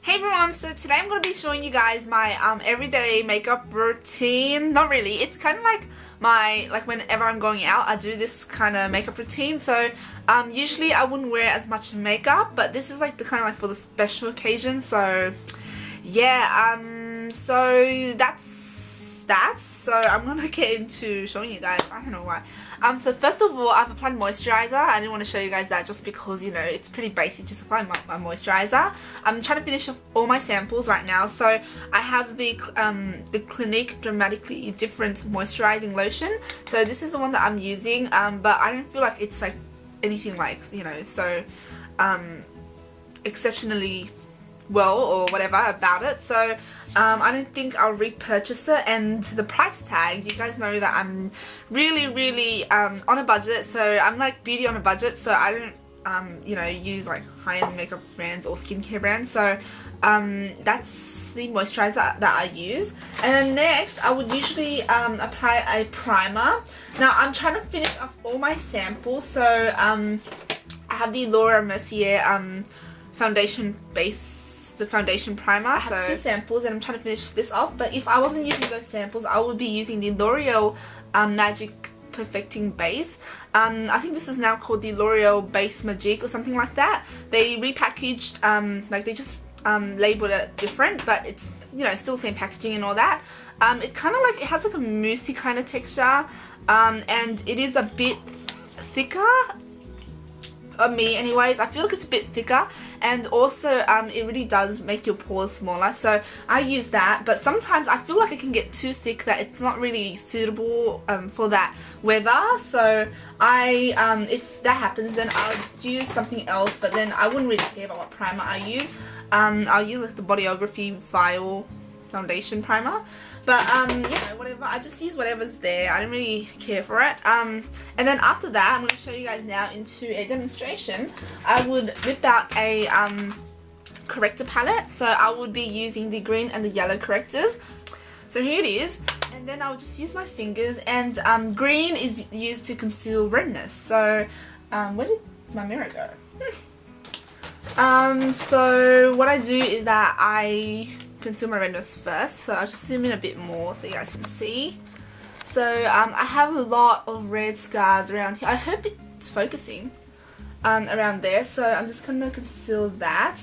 Hey everyone, so today I'm going to be showing you guys my everyday makeup routine. Not really, it's kind of like whenever I'm going out I do this kind of makeup routine. So usually I wouldn't wear as much makeup, but this is like the kind of like for the special occasion. So yeah, so that's that. So I'm gonna get into showing you guys. I don't know why. So first of all, I've applied moisturizer. I didn't want to show you guys that just because, you know, it's pretty basic. Just apply my moisturizer. I'm trying to finish off all my samples right now. So I have the Clinique Dramatically Different Moisturizing Lotion. So this is the one that I'm using. But I don't feel like it's like anything like, you know, so exceptionally well or whatever about it. So I don't think I'll repurchase it. And the price tag, you guys know that I'm really on a budget. So I'm like beauty on a budget, so I don't you know, use like high-end makeup brands or skincare brands. So that's the moisturizer that I use. And then next I would usually apply a primer. Now I'm trying to finish off all my samples. So I have the Laura Mercier foundation base, the foundation primer. I have two samples and I'm trying to finish this off, but if I wasn't using those samples I would be using the L'Oreal Magic Perfecting Base. I think this is now called the L'Oreal Base Magique or something like that. They repackaged, like they just labeled it different, but it's, you know, still the same packaging and all that. It kind of like, it has like a moussey kind of texture, and it is a bit thicker on me anyways. I feel like it's a bit thicker, and also it really does make your pores smaller, so I use that. But sometimes I feel like it can get too thick that it's not really suitable for that weather. So I if that happens, then I'll use something else, but then I wouldn't really care about what primer I use. I'll use like the Bodyography Vial foundation primer. But you know, whatever, I just use whatever's there. I don't really care for it. And then after that, I'm going to show you guys now into a demonstration. I would whip out a corrector palette. So I would be using the green and the yellow correctors. So here it is. And then I'll just use my fingers. And green is used to conceal redness. So where did my mirror go? So what I do is that I conceal my redness first, so I'll just zoom in a bit more so you guys can see. So I have a lot of red scars around here. I hope it's focusing around there, so I'm just gonna conceal that,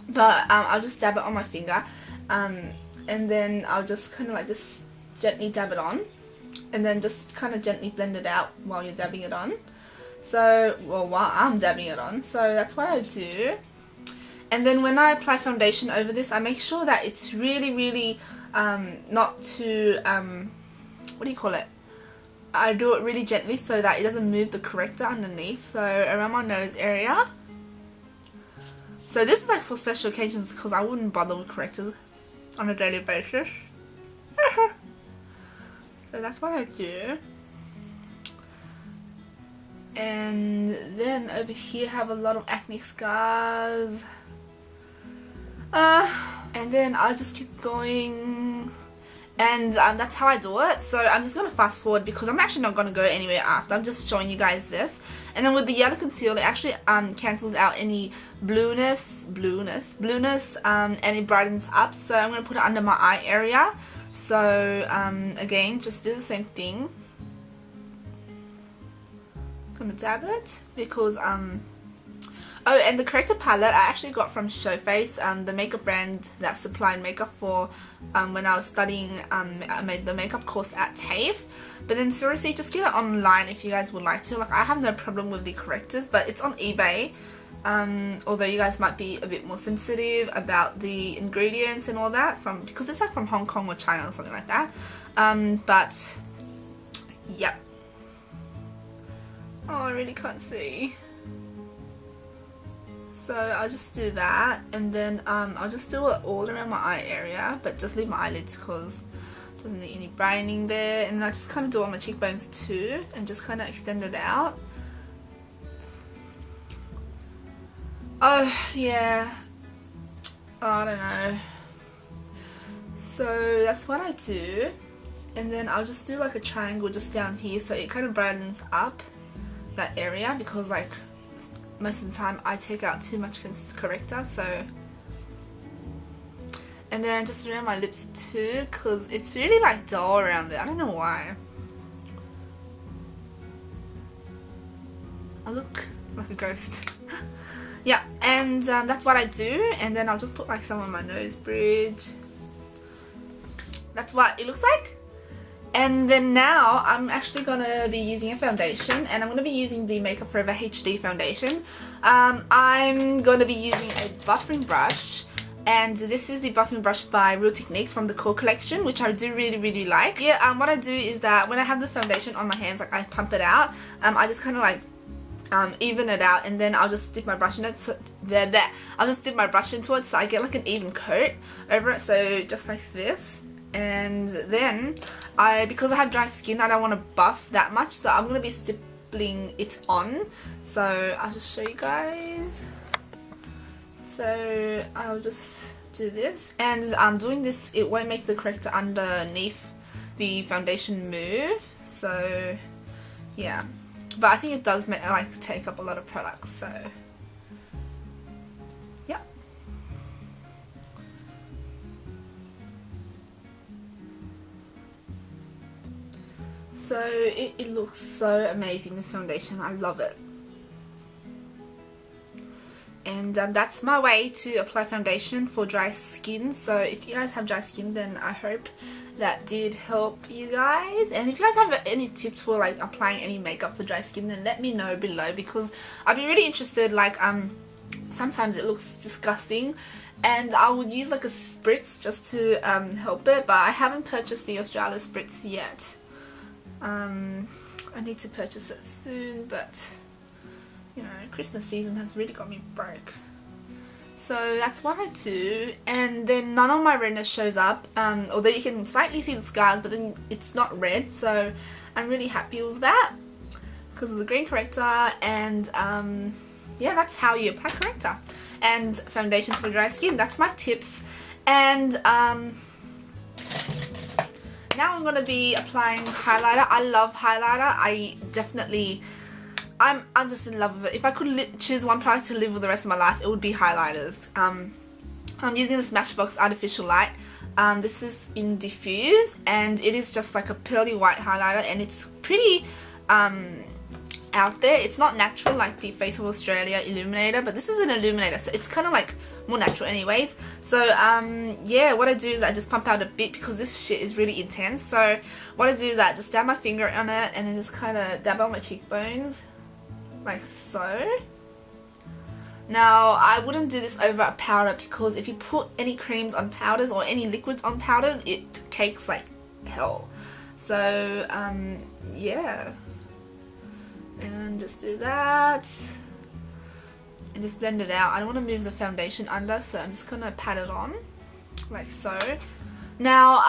but I'll just dab it on my finger, and then I'll just kind of like just gently dab it on, and then just kind of gently blend it out while you're dabbing it on. So, well, while I'm dabbing it on, so that's what I do. And then when I apply foundation over this, I make sure that it's really not too, what do you call it? I do it really gently so that it doesn't move the corrector underneath, so around my nose area. So this is like for special occasions because I wouldn't bother with correctors on a daily basis. So that's what I do. And then over here I have a lot of acne scars. And then I'll just keep going, and that's how I do it. So I'm just going to fast forward because I'm actually not going to go anywhere after. I'm just showing you guys this. And then with the yellow concealer, it actually cancels out any blueness, and it brightens up. So I'm going to put it under my eye area. So again, just do the same thing. I'm going to dab it because oh, and the corrector palette I actually got from Showface, the makeup brand that supplied makeup for when I was studying. I made the makeup course at TAFE. But then seriously, just get it online if you guys would like to. Like, I have no problem with the correctors, but it's on eBay. Although you guys might be a bit more sensitive about the ingredients and all that, because it's like from Hong Kong or China or something like that. But yep. Oh, I really can't see. So I'll just do that, and then I'll just do it all around my eye area, but just leave my eyelids because it doesn't need any brightening there. And then I just kind of do it on my cheekbones too, and just kind of extend it out. Oh yeah, oh, I don't know. So that's what I do, and then I'll just do like a triangle just down here so it kind of brightens up that area, because like most of the time I take out too much corrector, so And then just around my lips too, because it's really like dull around there. I don't know why. I look like a ghost. Yeah, and that's what I do. And then I'll just put like some on my nose bridge. That's what it looks like. And then now I'm actually gonna be using a foundation, and I'm gonna be using the Makeup Forever HD foundation. I'm gonna be using a buffing brush, and this is the buffing brush by Real Techniques from the Core collection, which I do really like. Yeah, what I do is that when I have the foundation on my hands, like I pump it out, I just kind of like even it out, and then I'll just dip my brush in it. So I'll just dip my brush into it so I get like an even coat over it. So just like this. And then because I have dry skin, I don't want to buff that much, so I'm going to be stippling it on. So I'll just show you guys. So I'll just do this, and doing this, it won't make the corrector underneath the foundation move. So yeah, but I think it does like take up a lot of products. So yeah. So it looks so amazing, this foundation. I love it. And that's my way to apply foundation for dry skin. So if you guys have dry skin, then I hope that did help you guys. And if you guys have any tips for like applying any makeup for dry skin, then let me know below, because I'd be really interested. Like sometimes it looks disgusting, and I would use like a spritz just to help it, but I haven't purchased the Australia spritz yet. I need to purchase it soon, but you know, Christmas season has really got me broke. So that's what I do. And then none of my redness shows up, although you can slightly see the scars, but then it's not red, so I'm really happy with that because of the green corrector. And yeah, that's how you apply corrector and foundation for dry skin. That's my tips. And now I'm going to be applying highlighter. I love highlighter. I'm just in love with it. If I could choose one product to live with the rest of my life, it would be highlighters. I'm using the Smashbox Artificial Light. This is in Diffuse, and it is just like a pearly white highlighter, and it's pretty out there. It's not natural like the Face of Australia illuminator, but this is an illuminator, so it's kind of like more natural anyways. So yeah, what I do is I just pump out a bit because this shit is really intense. So what I do is I just dab my finger on it and then just kind of dab on my cheekbones like so. Now I wouldn't do this over a powder, because if you put any creams on powders or any liquids on powders, it cakes like hell. So yeah, and just do that and just blend it out. I don't want to move the foundation under, so I'm just gonna pat it on like so. Now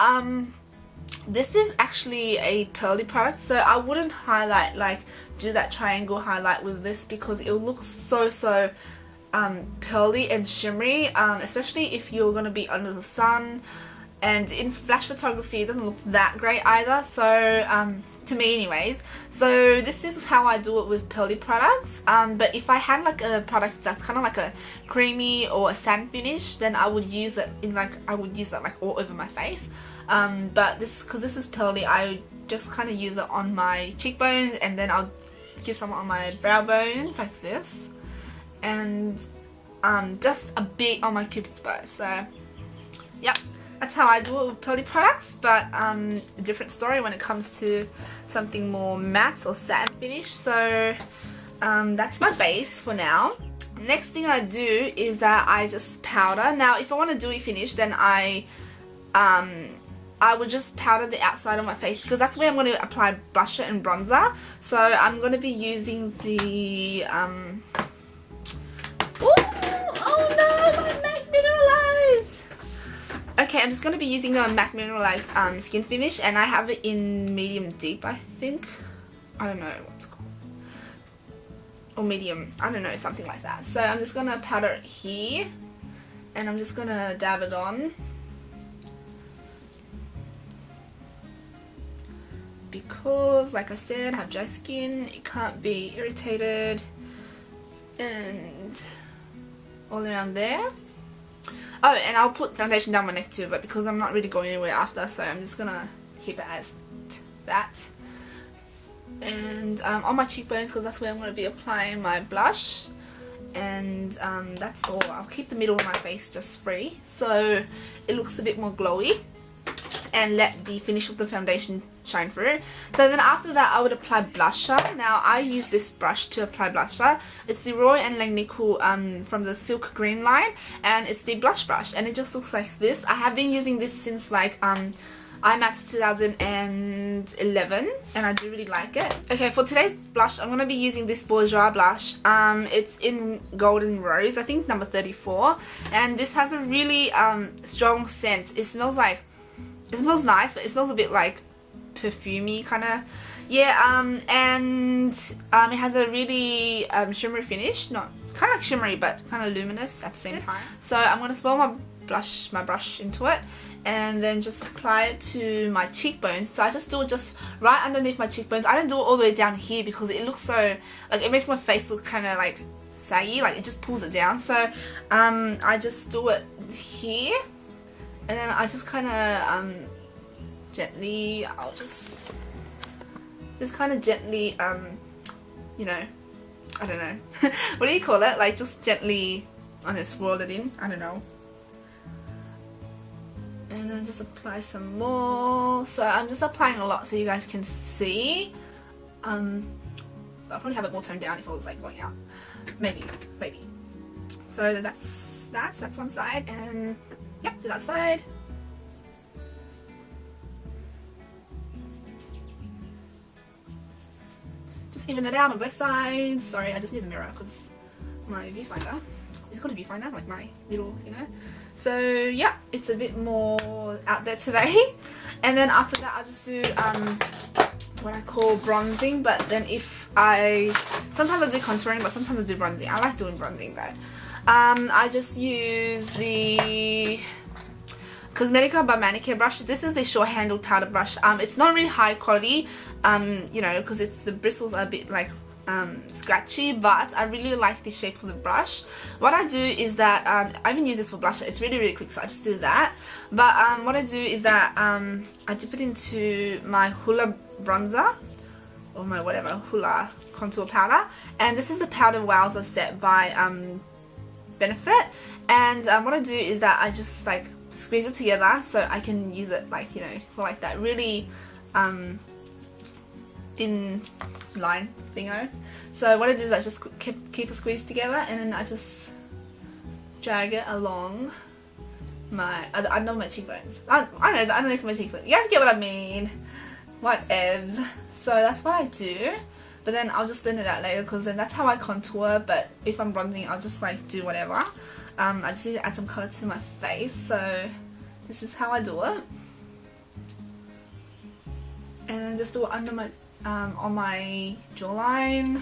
this is actually a pearly product, so I wouldn't highlight, like do that triangle highlight with this, because it will look so pearly and shimmery, especially if you're gonna be under the sun, and in flash photography it doesn't look that great either. So to me anyways. So this is how I do it with pearly products, but if I had like a product that's kind of like a creamy or a satin finish, then I would use it in like all over my face. But because this is pearly, I just kind of use it on my cheekbones, and then I'll give some on my brow bones like this, and just a bit on my cupid's bow. So yep, that's how I do it with pearly products. But a different story when it comes to something more matte or satin finish. So that's my base for now. Next thing I do is that I just powder. Now if I want a dewy finish, then I would just powder the outside of my face, because that's where I'm going to apply blusher and bronzer. So I'm going to be using the oh no, my MAC Mineralized. Okay, I'm just going to be using the MAC Mineralized skin finish, and I have it in medium deep, I think. I don't know what it's called, or medium, I don't know, something like that. So I'm just going to powder it here, and I'm just going to dab it on, because like I said, I have dry skin, it can't be irritated, and all around there. Oh, and I'll put foundation down my neck too, but because I'm not really going anywhere after, so I'm just gonna keep it as that. And on my cheekbones, because that's where I'm going to be applying my blush. And that's all. I'll keep the middle of my face just free, so it looks a bit more glowy, and let the finish of the foundation shine through. So then after that I would apply blusher. Now I use this brush to apply blusher. It's the Roy and Langnickel from the Silk Green line, and it's the blush brush, and it just looks like this. I have been using this since like IMAX 2011, and I do really like it. Okay, for today's blush I'm going to be using this Bourjois blush. It's in Golden Rose, I think number 34, and this has a really strong scent. It smells nice, but it smells a bit like perfumey kind of. Yeah, and it has a really shimmery finish, not kind of like shimmery but kind of luminous at the same time. So I'm going to swirl my brush into it, and then just apply it to my cheekbones. So I just do it just right underneath my cheekbones. I don't do it all the way down here because it looks so, like, it makes my face look kind of like saggy, like it just pulls it down. So I just do it here, and then I just kind of gently, I'll just kind of gently you know, I don't know what do you call it, like just gently, I'm gonna swirl it in, I don't know. And then just apply some more. So I'm just applying a lot so you guys can see. I'll probably have it more toned down if I was like going out. Maybe. So that's one side, and yep, to that side. Just even it out on both sides. Sorry, I just need the mirror because my viewfinder. Is it called a viewfinder? Like my little thing. So yeah, it's a bit more out there today. And then after that I'll just do what I call bronzing, but then sometimes I do contouring, but sometimes I do bronzing. I like doing bronzing though. I just use the Cosmetica by Manicure brush. This is the short handled powder brush. It's not really high quality, you know, because the bristles are a bit like scratchy, but I really like the shape of the brush. What I do is that I even use this for blusher. It's really quick, so I just do that. But what I do is that I dip it into my Hoola bronzer, or my whatever Hoola contour powder, and this is the Powder Wowzer set by Benefit. And what I do is that I just like squeeze it together so I can use it, like, you know, for like that really thin line thingo. So what I do is I just keep it squeezed together, and then I just drag it along my under my cheekbones. I don't know, underneath my cheekbones. You guys get what I mean? Whatevs. So that's what I do. But then I'll just blend it out later, because then that's how I contour. But if I'm bronzing, I'll just like do whatever. I just need to add some colour to my face, so this is how I do it. And then just do it under my on my jawline,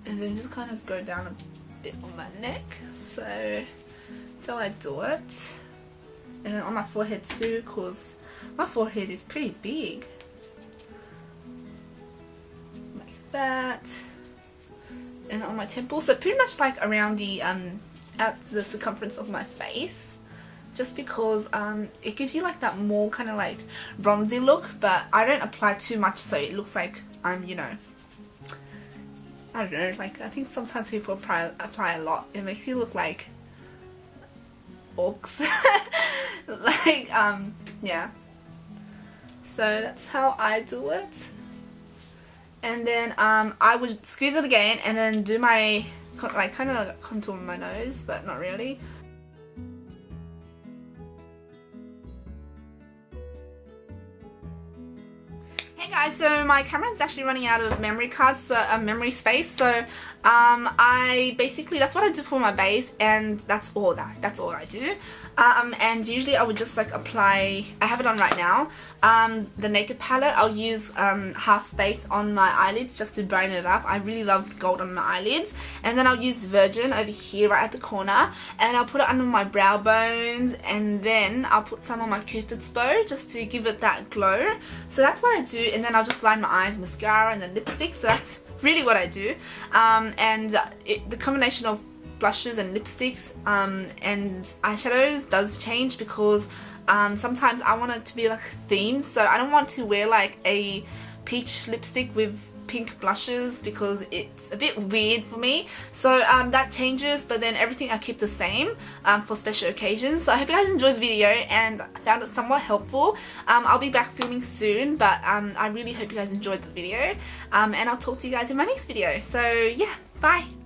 and then just kind of go down a bit on my neck. So that's how I do it. And then on my forehead too, because my forehead is pretty big, like that. And on my temples, so pretty much like around the at the circumference of my face, just because it gives you like that more kind of like bronzy look, but I don't apply too much so it looks like I'm, you know, I don't know, like I think sometimes people apply a lot. It makes you look like orcs. Like yeah, so that's how I do it. And then I would squeeze it again, and then do my like kind of like contour my nose, but not really. Hey guys, so my camera is actually running out of memory cards, so memory space. So I basically, that's what I do for my base, and that's all I do. And usually I would just like apply, I have it on right now, the Naked palette. I'll use Half Baked on my eyelids just to brighten it up. I really love gold on my eyelids. And then I'll use Virgin over here right at the corner, and I'll put it under my brow bones, and then I'll put some on my Cupid's bow just to give it that glow. So that's what I do. And then I'll just line my eyes, mascara, and then lipstick. So that's really what I do. And the combination of blushes and lipsticks and eyeshadows does change because sometimes I want it to be like themed, so I don't want to wear like a peach lipstick with pink blushes because it's a bit weird for me. So that changes, but then everything I keep the same for special occasions. So I hope you guys enjoyed the video and found it somewhat helpful. I'll be back filming soon, but I really hope you guys enjoyed the video, and I'll talk to you guys in my next video. So yeah, bye!